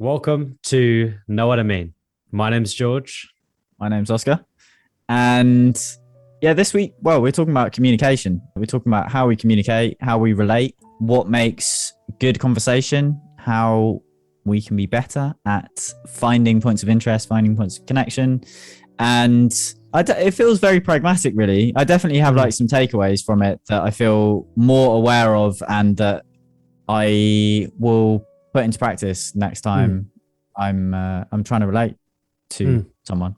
Welcome to Know What I Mean. My name's George. My name's Oscar. And yeah, this week, we're talking about communication. We're talking about how we communicate, how we relate, what makes good conversation, how we can be better at finding points of interest, finding points of connection. And it feels very pragmatic, really. I definitely have like some takeaways from it that I feel more aware of and that I will put into practice next time I'm trying to relate to someone.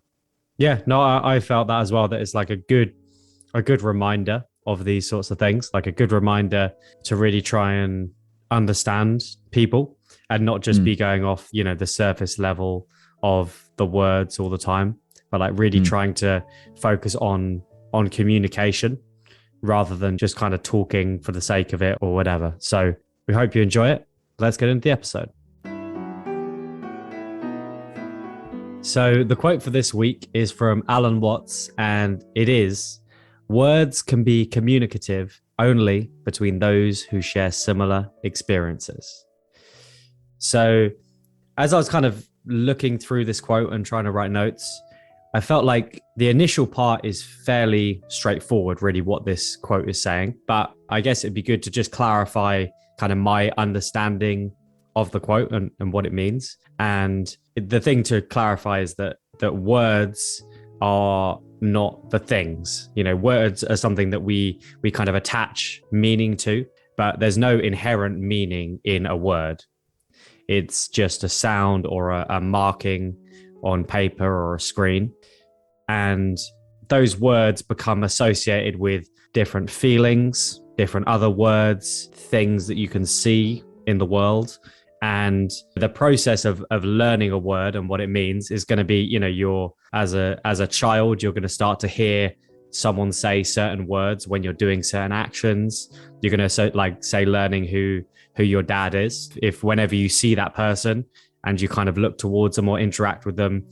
Yeah, no, I felt that as well, that it's like a good reminder of these sorts of things, like a good reminder to really try and understand people and not just be going off, the surface level of the words all the time, but like really trying to focus on communication rather than just kind of talking for the sake of it or whatever. So we hope you enjoy it. Let's get into the episode. So the quote for this week is from Alan Watts, and it is, "Words can be communicative only between those who share similar experiences." So as I was kind of looking through this quote and trying to write notes, I felt like the initial part is fairly straightforward, really, what this quote is saying. But I guess it'd be good to just clarify kind of my understanding of the quote and what it means. And the thing to clarify is that words are not the things. Words are something that we kind of attach meaning to, but there's no inherent meaning in a word. It's just a sound or a marking on paper or a screen. And those words become associated with different feelings, different other words, things that you can see in the world. And the process of learning a word and what it means is going to be, you're as a child, you're going to start to hear someone say certain words when you're doing certain actions. You're going to say learning who your dad is. If whenever you see that person and you kind of look towards them or interact with them,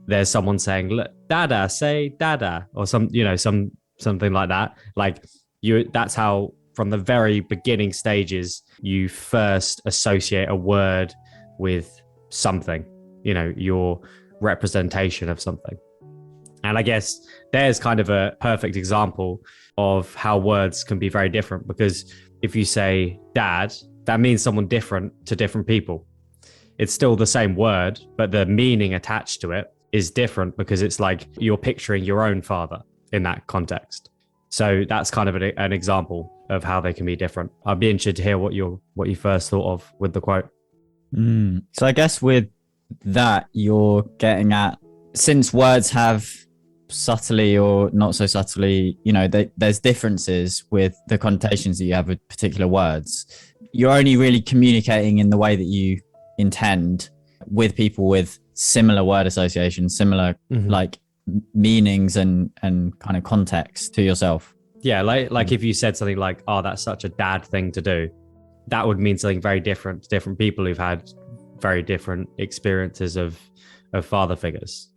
there's someone saying, "Look, dada, say dada," or something like that. That's how from the very beginning stages, you first associate a word with something, your representation of something. And I guess there's kind of a perfect example of how words can be very different, because if you say dad, that means someone different to different people. It's still the same word, but the meaning attached to it is different because it's like you're picturing your own father in that context. So that's kind of an example of how they can be different. I'd be interested to hear what you first thought of with the quote. So I guess with that, you're getting at, since words have subtly or not so subtly, there's differences with the connotations that you have with particular words. You're only really communicating in the way that you intend with people with similar word associations, similar like meanings and kind of context to yourself. Yeah, like if you said something like, "Oh, that's such a dad thing to do," that would mean something very different to different people who've had very different experiences of father figures.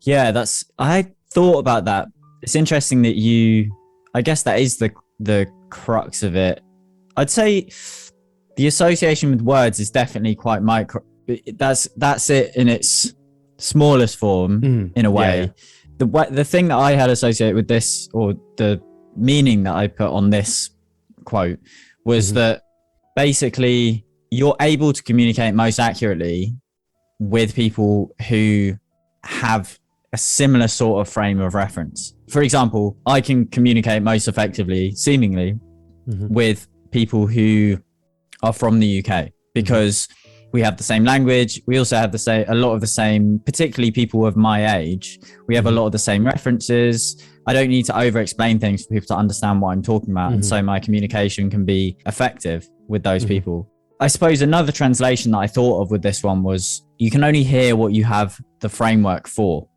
Yeah, I thought about that. It's interesting that I guess that is the crux of it. I'd say the association with words is definitely quite micro. That's it in its smallest form in a way. Yeah. The thing that I had associated with this, or the meaning that I put on this quote, was that basically you're able to communicate most accurately with people who have a similar sort of frame of reference. For example, I can communicate most effectively, seemingly, with people who are from the UK because we have the same language. We also have a lot of the same, particularly people of my age. We have a lot of the same references. I don't need to over-explain things for people to understand what I'm talking about. And so my communication can be effective with those people. I suppose another translation that I thought of with this one was, you can only hear what you have the framework for.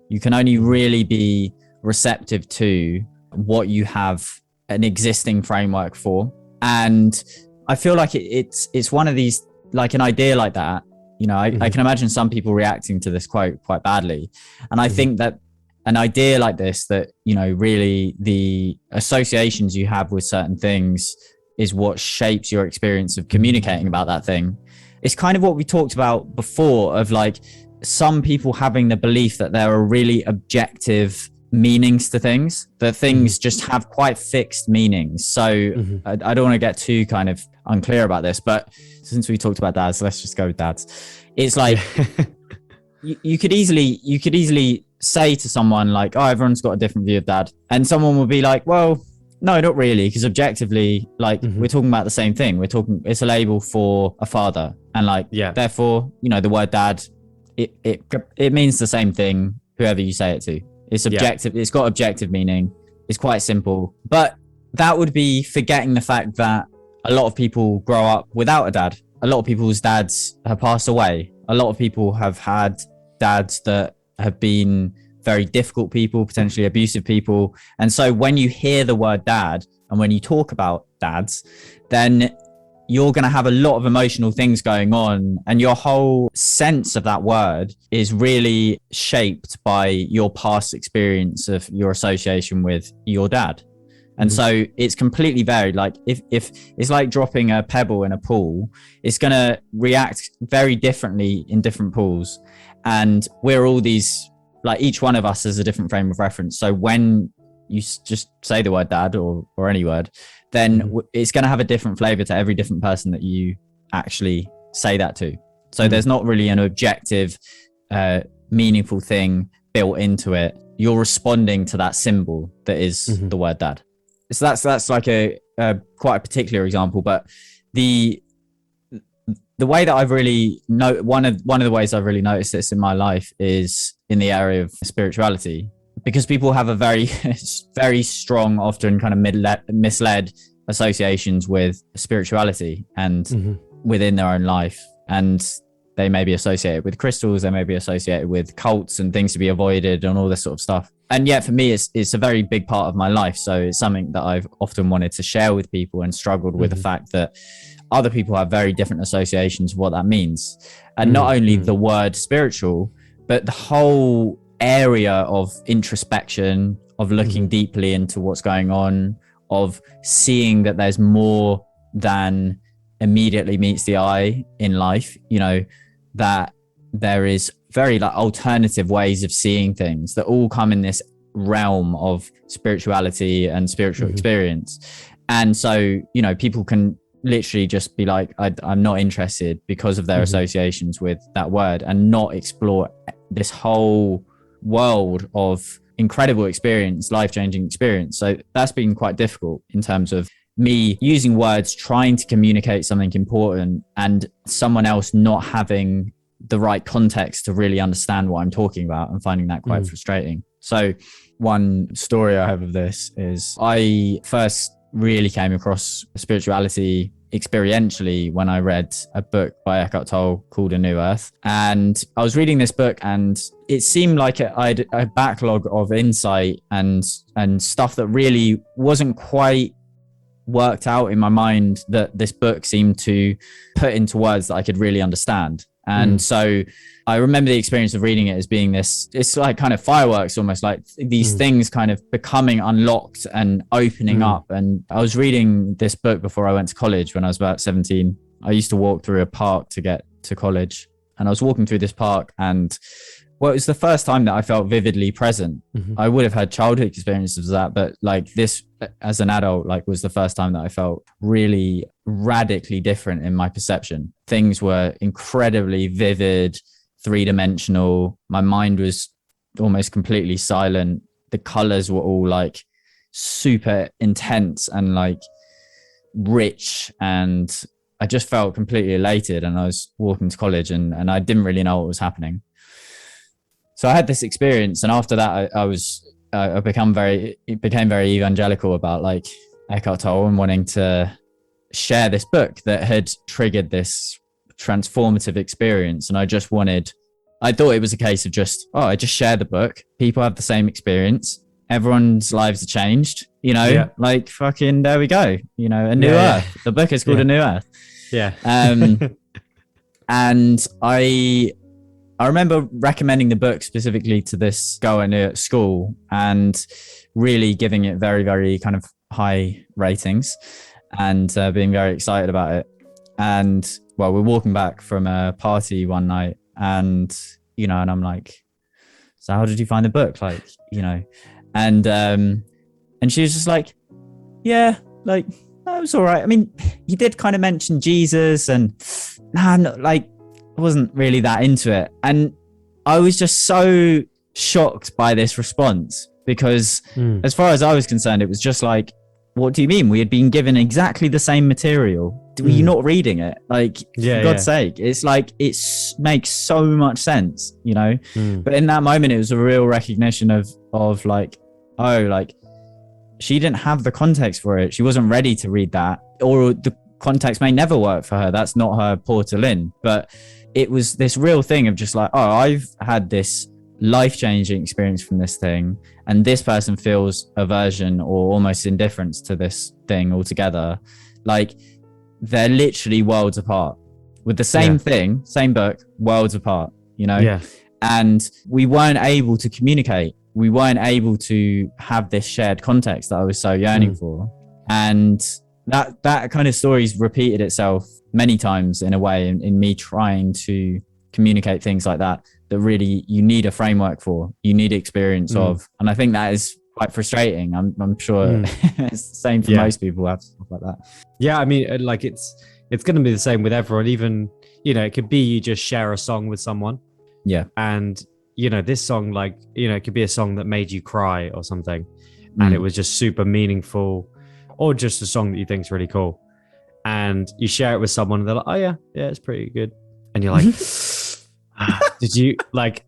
You can only really be receptive to what you have an existing framework for. And I feel like it's one of these, like an idea like that, I can imagine some people reacting to this quote quite badly. And I think that an idea like this, that, really the associations you have with certain things is what shapes your experience of communicating about that thing, it's kind of what we talked about before of like some people having the belief that there are really objective meanings to things, that things just have quite fixed meanings. So I don't want to get too kind of unclear about this, but since we talked about dads, let's just go with dads. It's like you could easily say to someone like, oh, everyone's got a different view of dad, and someone will be like, well, no, not really, because objectively, like we're talking about the same thing. It's a label for a father, and like therefore, you know, the word dad, it means the same thing whoever you say it to. It's objective. It's got objective meaning. It's quite simple, but that would be forgetting the fact that a lot of people grow up without a dad. A lot of people's dads have passed away. A lot of people have had dads that have been very difficult people, potentially abusive people. And so when you hear the word dad and when you talk about dads, then you're going to have a lot of emotional things going on, and your whole sense of that word is really shaped by your past experience of your association with your dad. And so it's completely varied. Like if it's like dropping a pebble in a pool, it's going to react very differently in different pools. And we're all these, like each one of us has a different frame of reference. So when you just say the word dad or any word, then it's going to have a different flavor to every different person that you actually say that to. So there's not really an objective, meaningful thing built into it. You're responding to that symbol that is the word dad. So that's like a quite a particular example, but the way that I've really one of the ways I've really noticed this in my life is in the area of spirituality, because people have a very very strong, often kind of misled associations with spirituality and within their own life, and they may be associated with crystals, they may be associated with cults and things to be avoided and all this sort of stuff. And yet for me, it's a very big part of my life. So it's something that I've often wanted to share with people and struggled with the fact that other people have very different associations of what that means. And not only the word spiritual, but the whole area of introspection, of looking deeply into what's going on, of seeing that there's more than immediately meets the eye in life, you know, that there is very like alternative ways of seeing things that all come in this realm of spirituality and spiritual experience. And so, you know, people can literally just be like, I'm not interested because of their associations with that word, and not explore this whole world of incredible experience, life-changing experience. So that's been quite difficult in terms of me using words, trying to communicate something important, and someone else not having the right context to really understand what I'm talking about, and finding that quite frustrating. So one story I have of this is I first really came across spirituality experientially when I read a book by 𝗢𝗄𝗏 called 𝗚𝗲𝗿. And I was reading this book, and it seemed like I had a backlog of insight and stuff that really wasn't quite worked out in my mind, that this book seemed to put into words that I could really understand. And so I remember the experience of reading it as being this, it's like kind of fireworks, almost like these things kind of becoming unlocked and opening up. And I was reading this book before I went to college when I was about 17. I used to walk through a park to get to college, and I was walking through this park, and well, it was the first time that I felt vividly present. I would have had childhood experiences of that, but like this as an adult, like was the first time that I felt really radically different in my perception. Things were incredibly vivid, three-dimensional. My mind was almost completely silent. The colors were all like super intense and like rich, and I just felt completely elated. And I was walking to college, and I didn't really know what was happening. So I had this experience, and after that, I became very evangelical about like 𝗢𝗄𝗏 and wanting to share this book that had triggered this transformative experience. And I thought it was a case of just, I just share the book. People have the same experience. Everyone's lives are changed, you know, like fucking, there we go. You know, a new earth. The book is called A New Earth. Yeah. And I remember recommending the book specifically to this girl I knew at school, and really giving it very, very kind of high ratings, and being very excited about it. And well, we're walking back from a party one night, and and I'm like, so how did you find the book? Like, and she was just like, yeah, like, that was all right. I mean, he did kind of mention Jesus, and I wasn't really that into it. And I was just so shocked by this response because as far as I was concerned, it was just like, what do you mean? We had been given exactly the same material. Were you not reading it? Like, for God's sake, it's like, it makes so much sense, But in that moment, it was a real recognition of like, oh, like, she didn't have the context for it. She wasn't ready to read that, or the context may never work for her. That's not her portal in. But it was this real thing of just like, oh, I've had this life-changing experience from this thing, and this person feels aversion or almost indifference to this thing altogether. Like, they're literally worlds apart with the same thing, same book, worlds apart, and we weren't able to communicate. We weren't able to have this shared context that I was so yearning for. And that kind of story's repeated itself many times in a way in me trying to communicate things like that really you need a framework for, you need experience of. And I think that is quite frustrating. I'm sure it's the same for most people who have stuff like that. Yeah, I mean, like it's going to be the same with everyone. Even, it could be you just share a song with someone. Yeah. And, this song, like, it could be a song that made you cry or something. And it was just super meaningful, or just a song that you think is really cool. And you share it with someone and they're like, oh yeah, it's pretty good. And you're like, did you, like,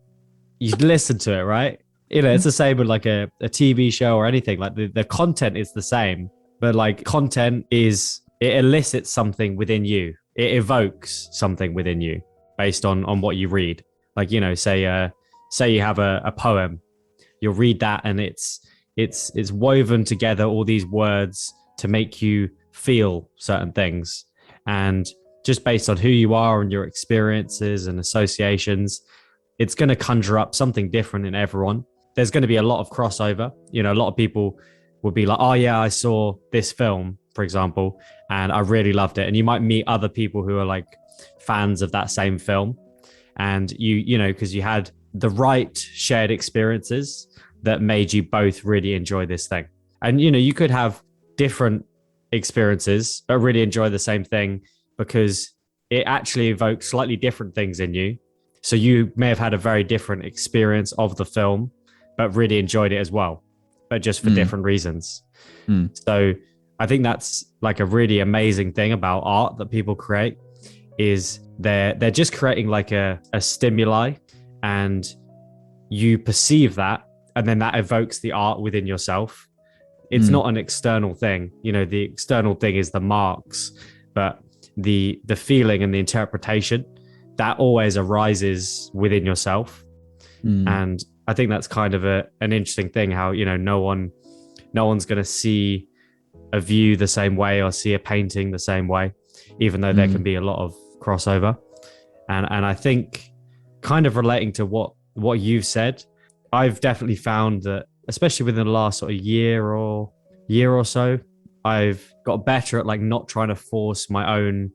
you listen to it, right? It's the same with like a TV show or anything. Like the content is the same, but like content it elicits something within you. It evokes something within you based on what you read. Like, say you have a poem, you'll read that and it's woven together, all these words to make you feel certain things. And just based on who you are and your experiences and associations, it's going to conjure up something different in everyone. There's going to be a lot of crossover. A lot of people will be like, oh yeah, I saw this film, for example, and I really loved it. And you might meet other people who are like fans of that same film. And because you had the right shared experiences that made you both really enjoy this thing. And, you could have different experiences but really enjoy the same thing, because it actually evokes slightly different things in you. So you may have had a very different experience of the film, but really enjoyed it as well, but just for different reasons. So I think that's like a really amazing thing about art that people create, is they're just creating like a stimuli, and you perceive that, and then that evokes the art within yourself. It's not an external thing. The external thing is the marks, but the feeling and the interpretation, that always arises within yourself. And I think that's kind of an interesting thing, how no one's going to see a view the same way or see a painting the same way, even though there can be a lot of crossover. And I think, kind of relating to what you've said, I've definitely found that, especially within the last sort of year or so, I've got better at like not trying to force my own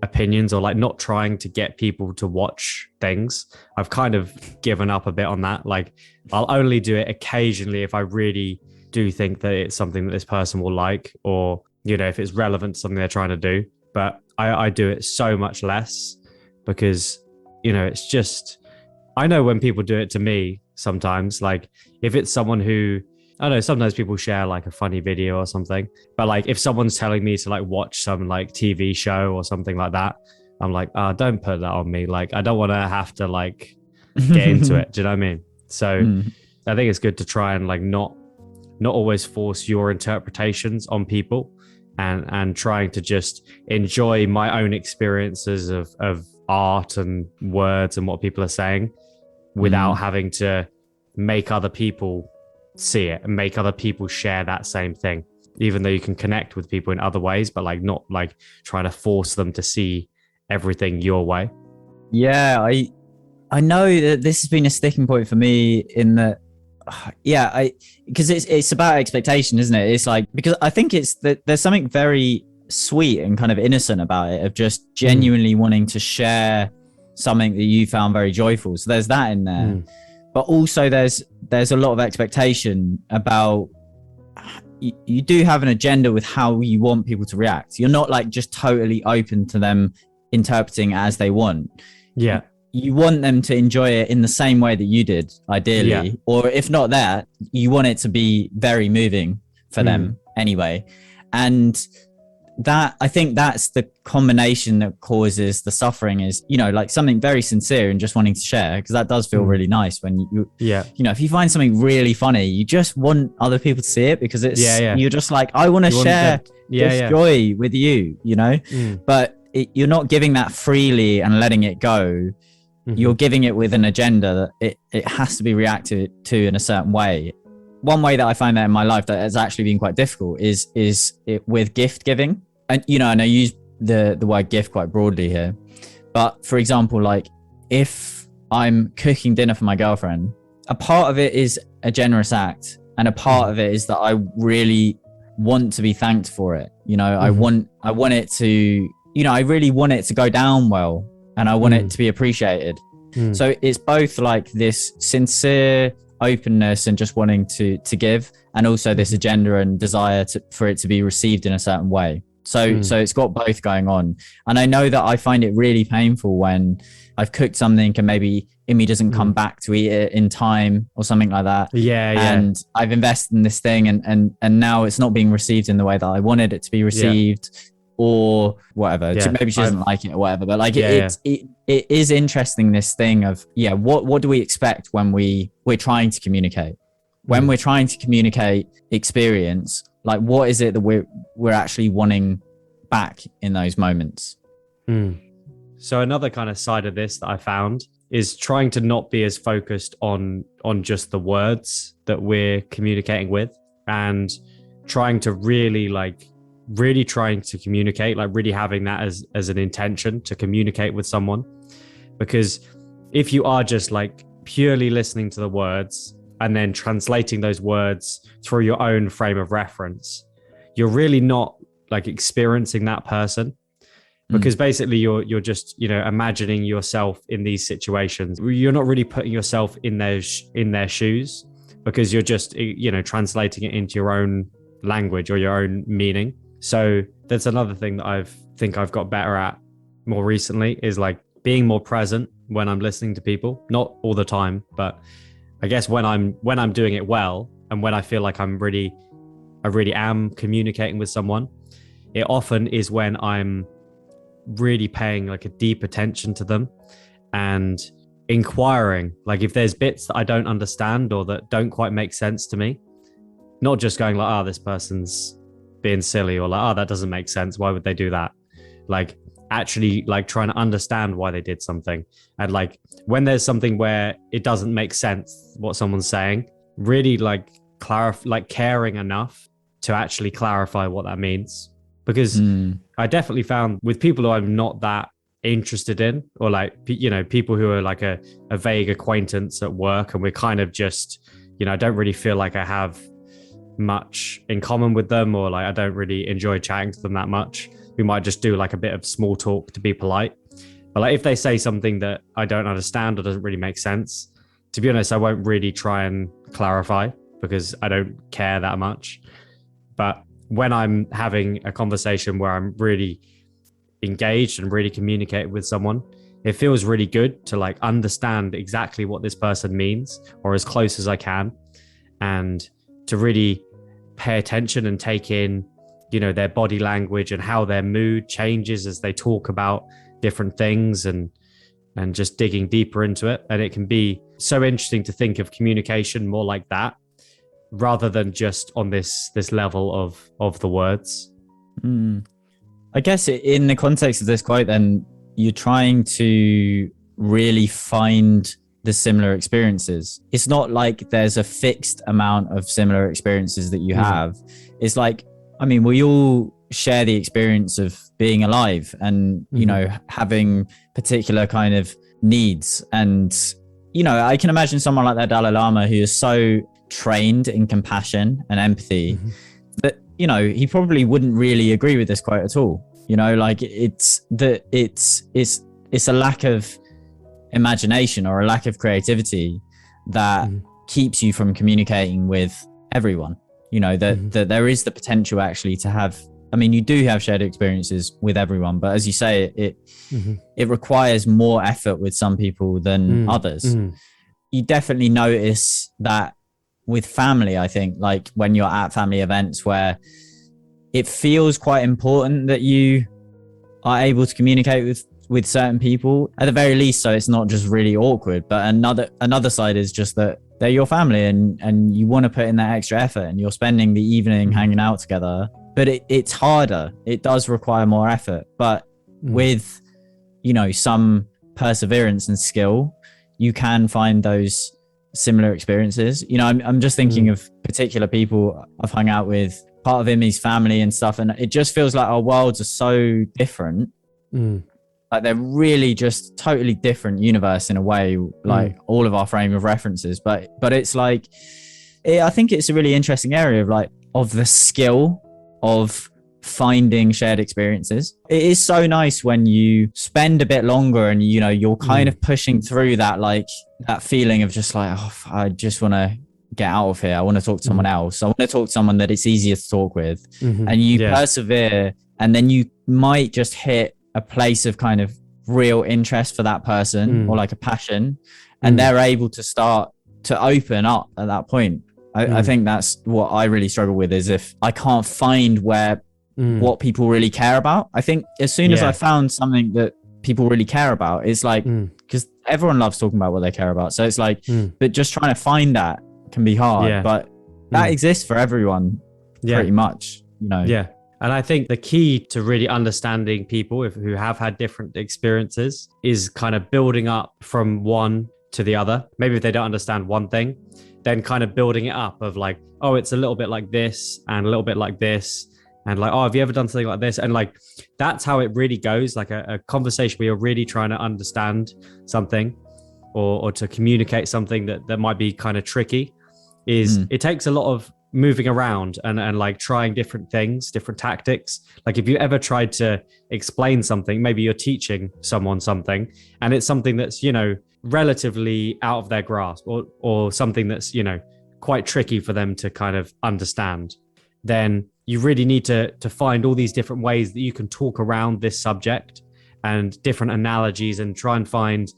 opinions, or like not trying to get people to watch things. I've kind of given up a bit on that. Like, I'll only do it occasionally if I really do think that it's something that this person will like, or if it's relevant to something they're trying to do. But I do it so much less, because it's just, I know when people do it to me sometimes, like if it's someone who, I don't know, sometimes people share like a funny video or something, but like if someone's telling me to like watch some like TV show or something like that, I'm like, oh, don't put that on me. Like, I don't want to have to like get into it. Do you know what I mean? So I think it's good to try and like not always force your interpretations on people, and trying to just enjoy my own experiences of art and words and what people are saying, without having to make other people see it and make other people share that same thing, even though you can connect with people in other ways, but like not like trying to force them to see everything your way. Yeah, I know that this has been a sticking point for me in that, because it's about expectation, isn't it? It's like, because I think it's that there's something very sweet and kind of innocent about it, of just genuinely wanting to share something that you found very joyful. So there's that in there. But also there's a lot of expectation about, you do have an agenda with how you want people to react. You're not like just totally open to them interpreting as they want. Yeah. You want them to enjoy it in the same way that you did, ideally. Or if not that, you want it to be very moving for them anyway. And that, I think that's the combination that causes the suffering, is, you know, like something very sincere and just wanting to share, because that does feel really nice when you know, if you find something really funny, you just want other people to see it, because it's you're just like, I want to share this joy with you, you know. But you're not giving that freely and letting it go. You're giving it with an agenda that it has to be reacted to in a certain way. One way that I find that in my life that has actually been quite difficult is it with gift giving. And, you know, and I use the word gift quite broadly here. But for example, like if I'm cooking dinner for my girlfriend, a part of it is a generous act. And a part of it is that I really want to be thanked for it. You know, I want it to, you know, I really want it to go down well, and I want it to be appreciated. So it's both like this sincere openness and just wanting to give, and also this agenda and desire for it to be received in a certain way. So it's got both going on. And I know that I find it really painful when I've cooked something and maybe Imi doesn't come back to eat it in time or something like that. And I've invested in this thing and now it's not being received in the way that I wanted it to be received, or whatever. Maybe she doesn't like it or whatever. But like it is interesting, this thing of, what do we expect when we're trying to communicate? When we're trying to communicate experience, like what is it that we're actually wanting back in those moments? So another kind of side of this that I found is trying to not be as focused on just the words that we're communicating with, and trying to really trying to communicate, like really having that as an intention to communicate with someone. Because if you are just like purely listening to the words and then translating those words through your own frame of reference, you're really not like experiencing that person, because basically you're just, you know, imagining yourself in these situations. You're not really putting yourself in their shoes, because you're just, you know, translating it into your own language or your own meaning. So that's another thing that I've got better at more recently, is like being more present when I'm listening to people. Not all the time, but I guess when I'm doing it well, and when I feel like I really am communicating with someone, it often is when I'm really paying like a deep attention to them and inquiring, like if there's bits that I don't understand or that don't quite make sense to me, not just going like, this person's being silly, or like, that doesn't make sense, why would they do that? Like actually like trying to understand why they did something. And like when there's something where it doesn't make sense what someone's saying, really like caring enough to actually clarify what that means. Because I definitely found with people who I'm not that interested in, or like, you know, people who are like a vague acquaintance at work, and we're kind of just, you know, I don't really feel like I have much in common with them, or like I don't really enjoy chatting to them that much. We might just do like a bit of small talk to be polite. But like if they say something that I don't understand or doesn't really make sense, to be honest, I won't really try and clarify, because I don't care that much. But when I'm having a conversation where I'm really engaged and really communicate with someone, it feels really good to like understand exactly what this person means, or as close as I can, and to really pay attention and take in, you know, their body language and how their mood changes as they talk about different things, and just digging deeper into it. And it can be so interesting to think of communication more like that, rather than just on this level of the words. I guess in the context of this quote, then you're trying to really find the similar experiences. It's not like there's a fixed amount of similar experiences that you have. It's like, I mean, we all share the experience of being alive and, you know, having particular kind of needs. And, you know, I can imagine someone like that Dalai Lama, who is so trained in compassion and empathy, that he probably wouldn't really agree with this quote at all. Like it's a lack of imagination or a lack of creativity that keeps you from communicating with everyone. That there is the potential actually to have, you do have shared experiences with everyone, but as you say, it requires more effort with some people than others. You definitely notice that with family, I think, like when you're at family events where it feels quite important that you are able to communicate with certain people at the very least, so it's not just really awkward. But another side is just that they're your family and you want to put in that extra effort and you're spending the evening hanging out together, but it's harder. It does require more effort, but with some perseverance and skill, you can find those similar experiences. I'm just thinking of particular people I've hung out with, part of 𝗢𝗲ci's family and stuff, and it just feels like our worlds are so different. Like they're really just totally different universe in a way, like all of our frame of references. But it's like, I think it's a really interesting area of the skill of finding shared experiences. It is so nice when you spend a bit longer and you're kind of pushing through that, like that feeling of just like, oh, I just want to get out of here. I want to talk to someone else. I want to talk to someone that it's easier to talk with. And you persevere, and then you might just hit a place of kind of real interest for that person or like a passion, and they're able to start to open up at that point. I think that's what I really struggle with, is if I can't find what people really care about. I think as soon as I found something that people really care about, it's like, because everyone loves talking about what they care about. So it's like, but just trying to find that can be hard, but that exists for everyone pretty much, Yeah. And I think the key to really understanding people who have had different experiences is kind of building up from one to the other. Maybe if they don't understand one thing, then kind of building it up of like, oh, it's a little bit like this and a little bit like this. And like, oh, have you ever done something like this? And like, that's how it really goes. Like a conversation where you're really trying to understand something or to communicate something that might be kind of tricky is it takes a lot of moving around and like trying different things, different tactics. Like if you ever tried to explain something, maybe you're teaching someone something and it's something that's, relatively out of their grasp or something that's, quite tricky for them to kind of understand, then you really need to find all these different ways that you can talk around this subject and different analogies and try and find,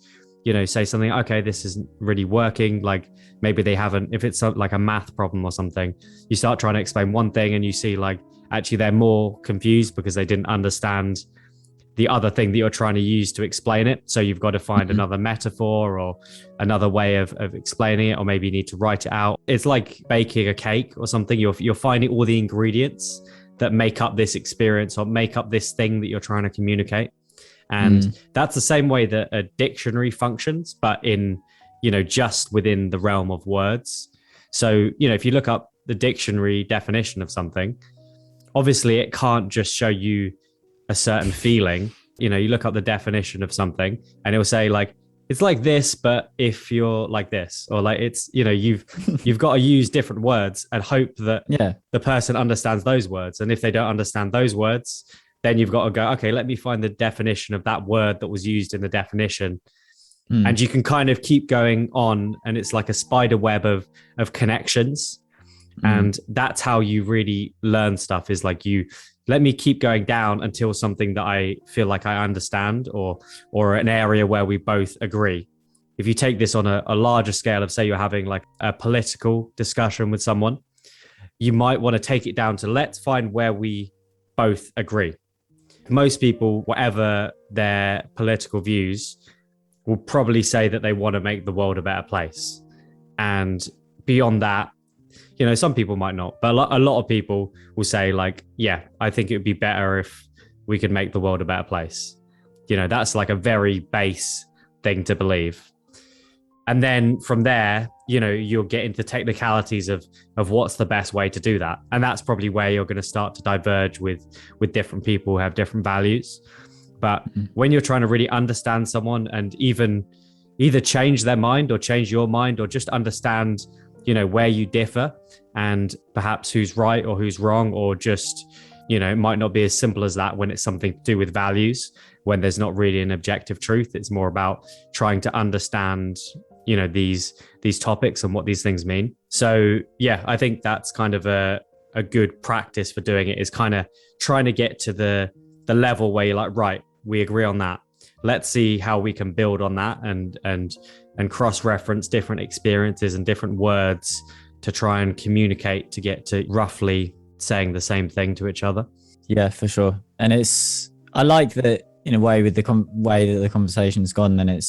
say something, okay, this isn't really working. Like maybe they haven't, if it's like a math problem or something, you start trying to explain one thing and you see like, actually they're more confused because they didn't understand the other thing that you're trying to use to explain it. So you've got to find another metaphor or another way of explaining it, or maybe you need to write it out. It's like baking a cake or something. You're finding all the ingredients that make up this experience or make up this thing that you're trying to communicate. And that's the same way that a dictionary functions, but in, just within the realm of words. So, if you look up the dictionary definition of something, obviously it can't just show you a certain feeling. You look up the definition of something and it will say like, it's like this, but if you're like this, or like it's, you've got to use different words and hope that the person understands those words. And if they don't understand those words, then you've got to go, okay, let me find the definition of that word that was used in the definition. And you can kind of keep going on, and it's like a spider web of connections. And that's how you really learn stuff, is like, you let me keep going down until something that I feel like I understand or an area where we both agree. If you take this on a larger scale of, say you're having like a political discussion with someone, you might want to take it down to, let's find where we both agree. Most people, whatever their political views, will probably say that they want to make the world a better place. And beyond that, some people might not, but a lot of people will say like, yeah, I think it would be better if we could make the world a better place. That's like a very base thing to believe. And then from there, you'll get into technicalities of what's the best way to do that. And that's probably where you're going to start to diverge with different people who have different values. But when you're trying to really understand someone and even either change their mind or change your mind or just understand where you differ and perhaps who's right or who's wrong, or just, it might not be as simple as that when it's something to do with values, when there's not really an objective truth. It's more about trying to understand, these topics and what these things mean. So yeah, I think that's kind of a good practice for doing it, is kind of trying to get to the level where you're like, right, we agree on that. Let's see how we can build on that and cross-reference different experiences and different words to try and communicate to get to roughly saying the same thing to each other. Yeah, for sure. And I like that in a way with the way that the conversation's gone, then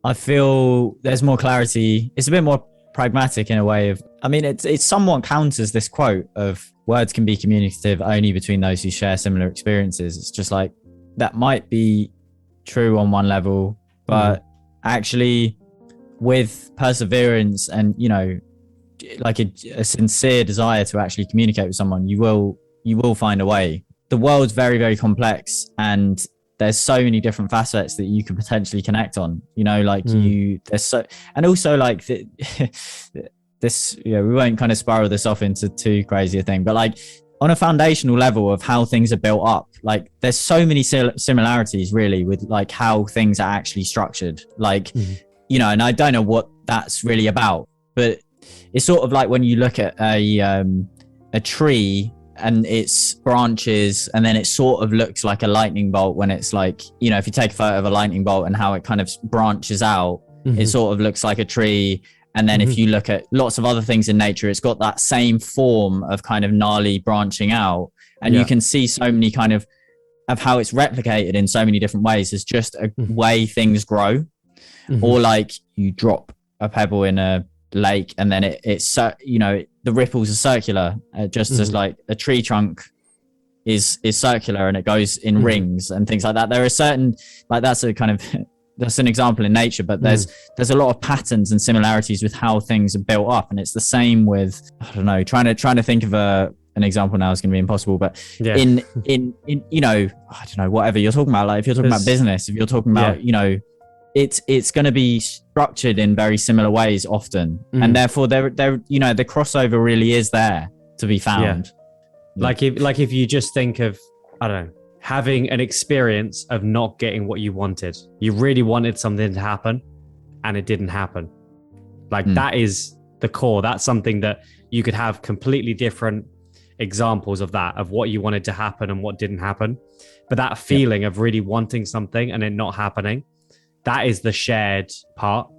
I feel there's more clarity. It's a bit more pragmatic in a way of, I mean, it somewhat counters this quote of words can be communicative only between those who share similar experiences. It's just like, that might be true on one level, but actually with perseverance and, like a sincere desire to actually communicate with someone, you will find a way. The world's very, very complex, and there's so many different facets that you could potentially connect on, there's so, and also like this, we won't kind of spiral this off into too crazy a thing, but like on a foundational level of how things are built up, like there's so many similarities really with like how things are actually structured, like, and I don't know what that's really about, but it's sort of like when you look at a tree and its branches, and then it sort of looks like a lightning bolt when it's like, if you take a photo of a lightning bolt and how it kind of branches out, it sort of looks like a tree. And then if you look at lots of other things in nature, it's got that same form of kind of gnarly branching out. And you can see so many kind of how it's replicated in so many different ways. It's just a way things grow. Or like you drop a pebble in a lake and then it's the ripples are circular, just as like a tree trunk is circular and it goes in rings and things like that. There are certain, like that's an example in nature, but there's a lot of patterns and similarities with how things are built up. And it's the same with, I don't know, trying to think of an example now is going to be impossible, but in I don't know, whatever you're talking about, like if you're talking about business, if you're talking about, it's going to be structured in very similar ways often. And therefore the crossover really is there to be found. Like if you just think of, I don't know, having an experience of not getting what you wanted. You really wanted something to happen and it didn't happen. Like that is the core. That's something that you could have completely different examples of that, of what you wanted to happen and what didn't happen. But that feeling of really wanting something and it not happening, that is the shared part.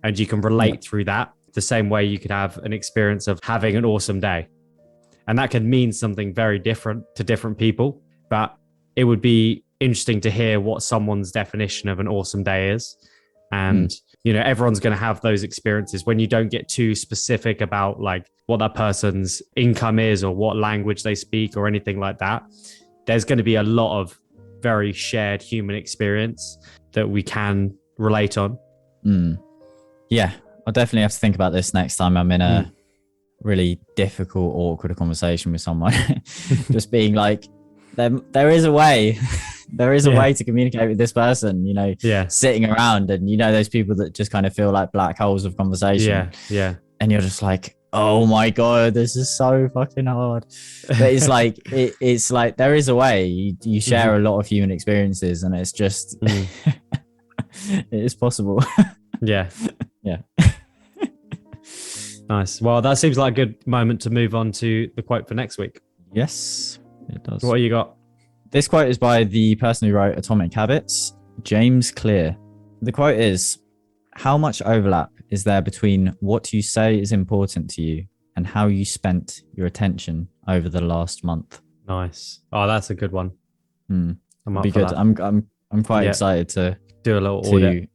And you can relate through that the same way you could have an experience of having an awesome day. And that can mean something very different to different people. But it would be interesting to hear what someone's definition of an awesome day is. And, everyone's going to have those experiences. When you don't get too specific about like what that person's income is or what language they speak or anything like that, there's going to be a lot of very shared human experience that we can relate on. Yeah, I'll definitely have to think about this next time I'm in a really difficult, awkward conversation with someone. Just being like, there is a way. There is a way to communicate with this person, sitting around and, those people that just kind of feel like black holes of conversation. Yeah. And you're just like, oh my God, this is so fucking hard. But it's like, it's like, there is a way. You share a lot of human experiences and it's just, it is possible. Yeah. Yeah. Nice. Well, that seems like a good moment to move on to the quote for next week. Yes, it does. What you got? This quote is by the person who wrote Atomic Habits, James Clear. The quote is, how much overlap is there between what you say is important to you and how you spent your attention over the last month? Nice. Oh, that's a good one. I'm up for good. That. I'm quite excited to do a little audit.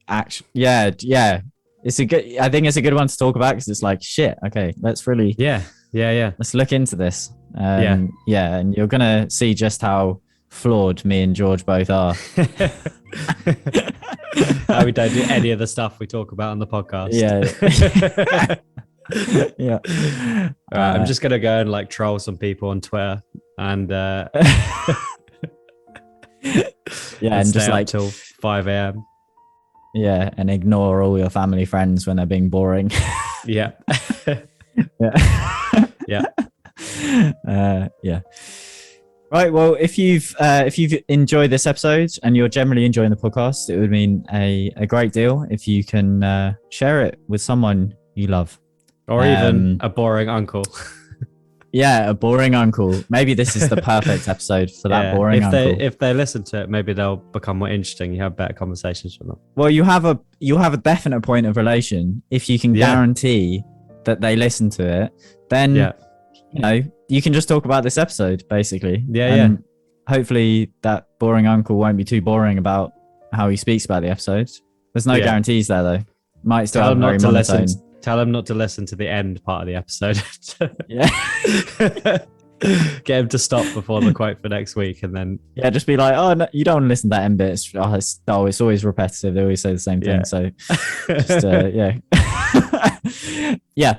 Yeah. I think it's a good one to talk about because it's like, shit. Okay, let's really. Yeah. Let's look into this. And you're gonna see just how flawed me and George both are. We don't do any of the stuff we talk about on the podcast. Yeah. All right, I'm just gonna go and like troll some people on Twitter and and just like till 5 a.m. Yeah, and ignore all your family friends when they're being boring. Yeah. Yeah. Yeah. Yeah. Right. Well, if you've enjoyed this episode and you're generally enjoying the podcast, it would mean a great deal if you can share it with someone you love. Or even a boring uncle. Yeah, a boring uncle. Maybe this is the perfect episode for that boring uncle. If they listen to it, maybe they'll become more interesting. You have better conversations with them. Well, you have a definite point of relation if you can guarantee that they listen to it. Then you know you can just talk about this episode basically. And hopefully that boring uncle won't be too boring about how he speaks about the episodes. There's no guarantees there though. Might still have very monotone. Tell him not to listen to the end part of the episode. Get him to stop before the quote for next week, and then just be like, oh no, you don't want to listen to that end bit. It's always repetitive. They always say the same thing. So just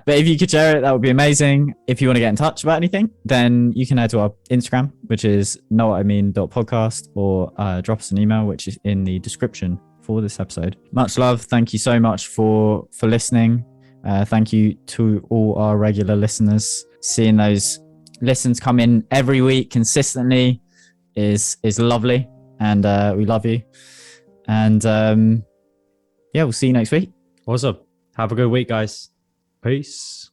but if you could share it, that would be amazing. If you want to get in touch about anything, then you can head to our Instagram, which is 𝗷𝗲𝗿𝗿.podcast, or drop us an email, which is in the description for this episode. Much love. Thank you so much for listening. Thank you to all our regular listeners. Seeing those listens come in every week consistently is lovely, and we love you. And we'll see you next week. Awesome. Have a good week, guys. Peace.